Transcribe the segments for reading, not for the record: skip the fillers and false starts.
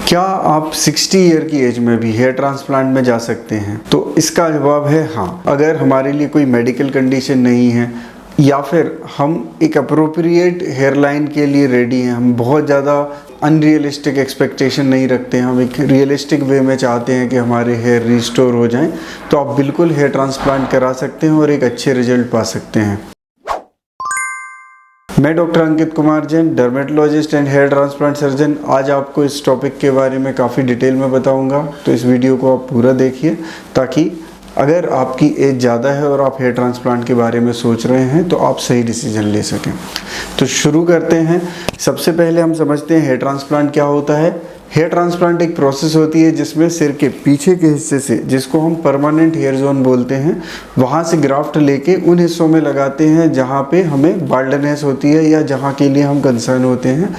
क्या आप 60 ईयर की एज में भी हेयर ट्रांसप्लांट में जा सकते हैं? तो इसका जवाब है हाँ। अगर हमारे लिए कोई मेडिकल कंडीशन नहीं है या फिर हम एक अप्रोप्रिएट हेयर लाइन के लिए रेडी हैं, हम बहुत ज़्यादा अनरियलिस्टिक एक्सपेक्टेशन नहीं रखते हैं, हम एक रियलिस्टिक वे में चाहते हैं कि हमारे हेयर रिस्टोर हो जाएं, तो आप बिल्कुल हेयर ट्रांसप्लांट करा सकते हैं और एक अच्छे रिजल्ट पा सकते हैं। मैं doctor Ankit Kumar Jain, dermatologist and hair transplant surgeon, आज आपको इस टॉपिक के बारे में काफ़ी डिटेल में बताऊंगा। तो इस वीडियो को आप पूरा देखिए ताकि अगर आपकी एज ज़्यादा है और आप हेयर ट्रांसप्लांट के बारे में सोच रहे हैं तो आप सही डिसीजन ले सकें। तो शुरू करते हैं। सबसे पहले हम समझते हैं हेयर ट्रांसप्लांट क्या होता है। हेयर ट्रांसप्लांट एक प्रोसेस होती है जिसमें सिर के पीछे के हिस्से से, जिसको हम परमानेंट हेयर जोन बोलते हैं, वहाँ से ग्राफ्ट लेके उन हिस्सों में लगाते हैं जहाँ पे हमें बाल्डनेस होती है या जहाँ के लिए हम कंसर्न होते हैं।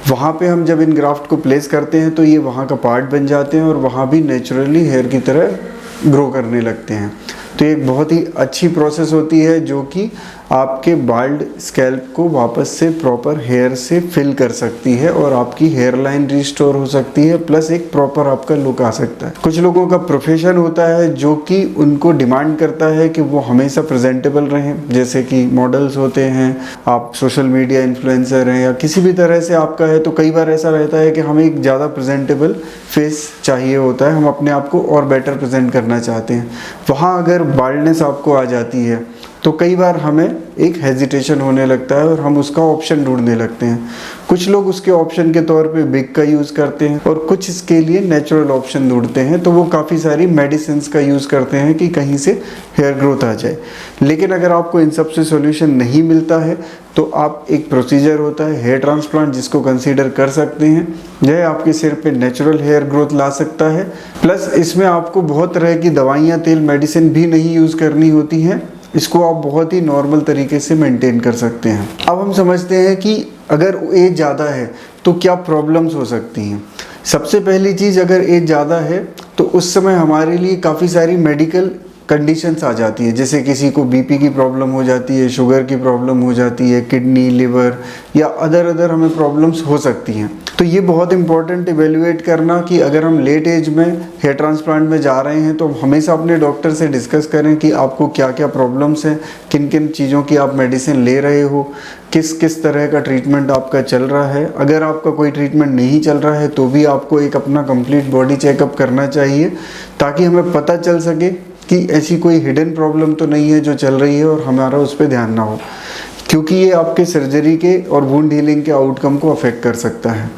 वहाँ पे हम जब इन ग्राफ्ट को प्लेस करते हैं तो ये वहाँ का पार्ट बन जाते हैं और वहाँ भी नेचुरली हेयर की तरह ग्रो करने लगते हैं। तो एक बहुत ही अच्छी प्रोसेस होती है जो कि आपके बाल्ड स्कैल्प को वापस से प्रॉपर हेयर से फिल कर सकती है और आपकी हेयर लाइन रिस्टोर हो सकती है, प्लस एक प्रॉपर आपका लुक आ सकता है। कुछ लोगों का प्रोफेशन होता है जो कि उनको डिमांड करता है कि वो हमेशा प्रेजेंटेबल रहें, जैसे कि मॉडल्स होते हैं, आप सोशल मीडिया इन्फ्लुएंसर हैं या किसी भी तरह से आपका है, तो कई बार ऐसा रहता है कि हमें एक ज़्यादा प्रेजेंटेबल फेस चाहिए होता है, हम अपने आप को और बेटर प्रेजेंट करना चाहते हैं। वहाँ अगर बाल्डनेस आपको आ जाती है तो कई बार हमें एक हेजिटेशन होने लगता है और हम उसका ऑप्शन ढूंढने लगते हैं। कुछ लोग उसके ऑप्शन के तौर पे विग का यूज़ करते हैं और कुछ इसके लिए नेचुरल ऑप्शन ढूंढते हैं, तो वो काफ़ी सारी मेडिसिन्स का यूज़ करते हैं कि कहीं से हेयर ग्रोथ आ जाए। लेकिन अगर आपको इन सब से सोल्यूशन नहीं मिलता है तो आप एक प्रोसीजर होता है हेयर ट्रांसप्लांट जिसको कंसीडर कर सकते हैं। यह आपके सिर पे नेचुरल हेयर ग्रोथ ला सकता है, प्लस इसमें आपको बहुत तरह की दवाइयाँ, तेल, मेडिसिन भी नहीं यूज़ करनी होती हैं। इसको आप बहुत ही नॉर्मल तरीके से मेंटेन कर सकते हैं। अब हम समझते हैं कि अगर एज ज़्यादा है तो क्या प्रॉब्लम्स हो सकती हैं। सबसे पहली चीज़, अगर एज ज़्यादा है तो उस समय हमारे लिए काफ़ी सारी मेडिकल कंडीशंस आ जाती है, जैसे किसी को बीपी की प्रॉब्लम हो जाती है, शुगर की प्रॉब्लम हो जाती है, किडनी, लिवर या अदर हमें प्रॉब्लम्स हो सकती हैं। तो ये बहुत इंपॉर्टेंट इवेल्युएट करना कि अगर हम लेट एज में हेयर ट्रांसप्लांट में जा रहे हैं तो हमेशा अपने डॉक्टर से डिस्कस करें कि आपको क्या क्या प्रॉब्लम्स हैं, किन किन चीज़ों की आप मेडिसिन ले रहे हो, किस किस तरह का ट्रीटमेंट आपका चल रहा है। अगर आपका कोई ट्रीटमेंट नहीं चल रहा है तो भी आपको एक अपना कंप्लीट बॉडी चेकअप करना चाहिए ताकि हमें पता चल सके कि ऐसी कोई हिडन प्रॉब्लम तो नहीं है जो चल रही है और हमारा उस पर ध्यान ना हो, क्योंकि ये आपके सर्जरी के और वुंड हीलिंग के आउटकम को अफेक्ट कर सकता है।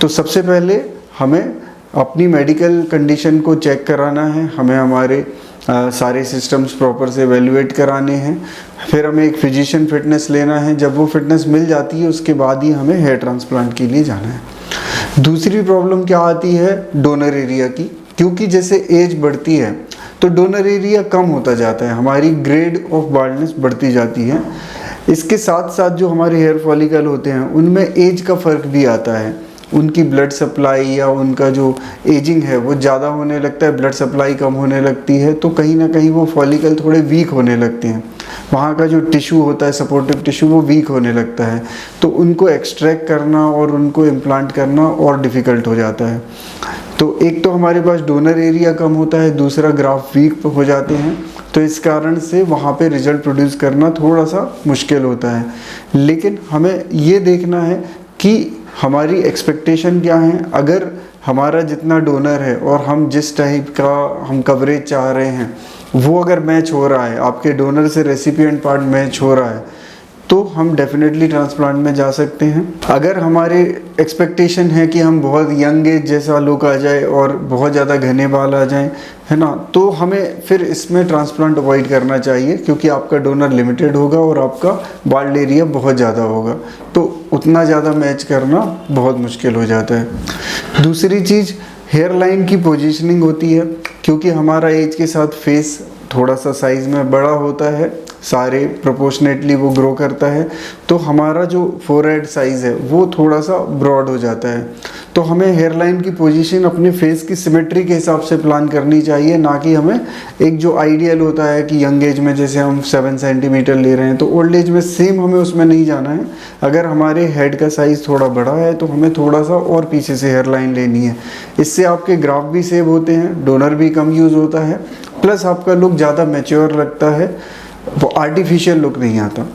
तो सबसे पहले हमें अपनी मेडिकल कंडीशन को चेक कराना है, हमें हमारे सारे सिस्टम्स प्रॉपर से एवेल्युएट कराने हैं, फिर हमें एक फिजिशियन फिटनेस लेना है। जब वो फिटनेस मिल जाती है उसके बाद ही हमें हेयर ट्रांसप्लांट के लिए जाना है। दूसरी प्रॉब्लम क्या आती है डोनर एरिया की, क्योंकि जैसे एज बढ़ती है तो डोनर एरिया कम होता जाता है, हमारी ग्रेड ऑफ बाल्डनेस बढ़ती जाती है। इसके साथ साथ जो हमारे हेयर फॉलिकल होते हैं उनमें एज का फ़र्क भी आता है, उनकी ब्लड सप्लाई या उनका जो एजिंग है वो ज़्यादा होने लगता है, ब्लड सप्लाई कम होने लगती है, तो कहीं ना कहीं वो फॉलिकल थोड़े वीक होने लगते हैं, वहाँ का जो टिश्यू होता है सपोर्टिव टिश्यू वो वीक होने लगता है, तो उनको एक्सट्रैक्ट करना और उनको इम्प्लांट करना और डिफ़िकल्ट हो जाता है। तो एक तो हमारे पास डोनर एरिया कम होता है, दूसरा ग्राफ्ट वीक हो जाते हैं, तो इस कारण से वहाँ पे रिजल्ट प्रोड्यूस करना थोड़ा सा मुश्किल होता है। लेकिन हमें ये देखना है कि हमारी एक्सपेक्टेशन क्या है। अगर हमारा जितना डोनर है और हम जिस टाइप का हम कवरेज चाह रहे हैं वो अगर मैच हो रहा है, आपके डोनर से रेसिपिएंट पार्ट मैच हो रहा है, तो हम डेफिनेटली ट्रांसप्लांट में जा सकते हैं। अगर हमारे एक्सपेक्टेशन है कि हम बहुत यंग एज जैसा लुक आ जाए और बहुत ज़्यादा घने बाल आ जाएं, है ना, तो हमें फिर इसमें ट्रांसप्लांट अवॉइड करना चाहिए, क्योंकि आपका डोनर लिमिटेड होगा और आपका बाल्ड एरिया बहुत ज़्यादा होगा, तो उतना ज़्यादा मैच करना बहुत मुश्किल हो जाता है। दूसरी चीज़ हेयर लाइन की पोजीशनिंग होती है, क्योंकि हमारा एज के साथ फेस थोड़ा सा साइज़ में बड़ा होता है, सारे प्रोपोर्शनेटली वो ग्रो करता है, तो हमारा जो फोरहेड साइज़ है वो थोड़ा सा ब्रॉड हो जाता है। तो हमें हेयर लाइन की पोजीशन अपने फेस की सिमेट्री के हिसाब से प्लान करनी चाहिए, ना कि हमें एक जो आइडियल होता है कि यंग एज में जैसे हम 7 सेंटीमीटर ले रहे हैं तो ओल्ड एज में सेम हमें उसमें नहीं जाना है। अगर हमारे हेड का साइज़ थोड़ा बड़ा है तो हमें थोड़ा सा और पीछे से हेयर लाइन लेनी है। इससे आपके ग्राफ भी सेव होते हैं, डोनर भी कम यूज़ होता है, प्लस आपका लुक ज़्यादा मैच्योर लगता है, वो आर्टिफिशियल लुक नहीं आता।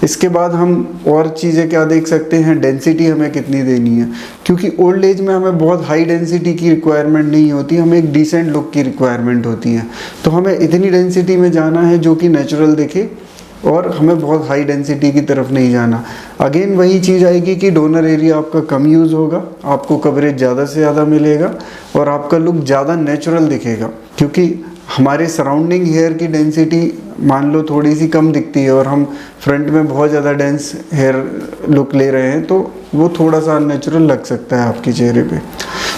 इसके बाद हम और चीज़ें क्या देख सकते हैं, डेंसिटी हमें कितनी देनी है, क्योंकि ओल्ड एज में हमें बहुत हाई डेंसिटी की रिक्वायरमेंट नहीं होती, हमें एक डिसेंट लुक की रिक्वायरमेंट होती है। तो हमें इतनी डेंसिटी में जाना है जो कि नेचुरल दिखे, और हमें बहुत हाई डेंसिटी की तरफ नहीं जाना। अगेन वही चीज़ आएगी कि डोनर एरिया आपका कम यूज़ होगा, आपको कवरेज ज़्यादा से ज़्यादा मिलेगा और आपका लुक ज़्यादा नेचुरल दिखेगा। क्योंकि हमारे सराउंडिंग हेयर की डेंसिटी मान लो थोड़ी सी कम दिखती है और हम फ्रंट में बहुत ज़्यादा डेंस हेयर लुक ले रहे हैं, तो वो थोड़ा सा अननेचुरल लग सकता है आपके चेहरे पे।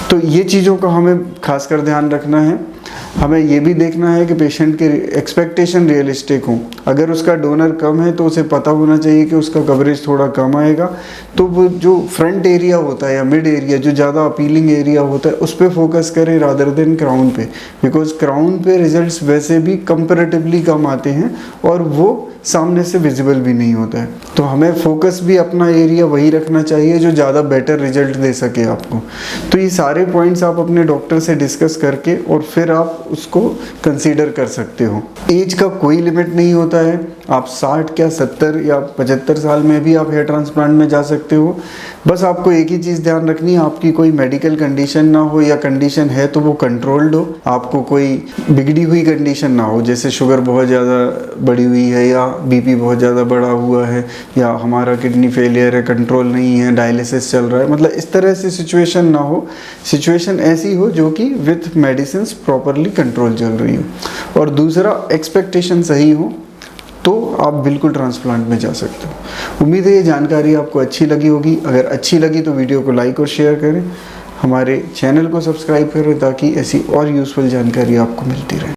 तो ये चीज़ों का हमें खासकर ध्यान रखना है। हमें ये भी देखना है कि पेशेंट के एक्सपेक्टेशन रियलिस्टिक हों। अगर उसका डोनर कम है तो उसे पता होना चाहिए कि उसका कवरेज थोड़ा कम आएगा, तो वो जो फ्रंट एरिया होता है या मिड एरिया जो ज़्यादा अपीलिंग एरिया होता है उस पर फोकस करें रादर देन क्राउन पे, बिकॉज क्राउन पे रिजल्ट्स वैसे भी कंपैरेटिवली कम आते हैं और वो सामने से विजिबल भी नहीं होता है। तो हमें फोकस भी अपना एरिया वही रखना चाहिए जो ज़्यादा बेटर रिजल्ट दे सके आपको। तो ये सारे पॉइंट्स आप अपने डॉक्टर से डिस्कस करके और फिर आप उसको कंसीडर कर सकते हो। एज का कोई लिमिट नहीं होता है, आप 60 या 70 या 75 साल में भी आप हेयर ट्रांसप्लांट में जा सकते हो। बस आपको एक ही चीज़ ध्यान रखनी है, आपकी कोई मेडिकल कंडीशन ना हो, या कंडीशन है तो वो कंट्रोल्ड हो, आपको कोई बिगड़ी हुई कंडीशन ना हो, जैसे शुगर बहुत ज़्यादा बढ़ी हुई है या बीपी बहुत ज़्यादा बढ़ा हुआ है या हमारा किडनी फेलियर है, कंट्रोल नहीं है, डायलिसिस चल रहा है, मतलब इस तरह से सिचुएशन ना हो। सिचुएशन ऐसी हो जो कि विथ मेडिसिन प्रॉपरली कंट्रोल चल रही हो। और दूसरा, एक्सपेक्टेशन सही हो तो आप बिल्कुल ट्रांसप्लांट में जा सकते हो। उम्मीद है ये जानकारी आपको अच्छी लगी होगी। अगर अच्छी लगी तो वीडियो को लाइक और शेयर करें, हमारे चैनल को सब्सक्राइब करें ताकि ऐसी और यूज़फुल जानकारी आपको मिलती रहे।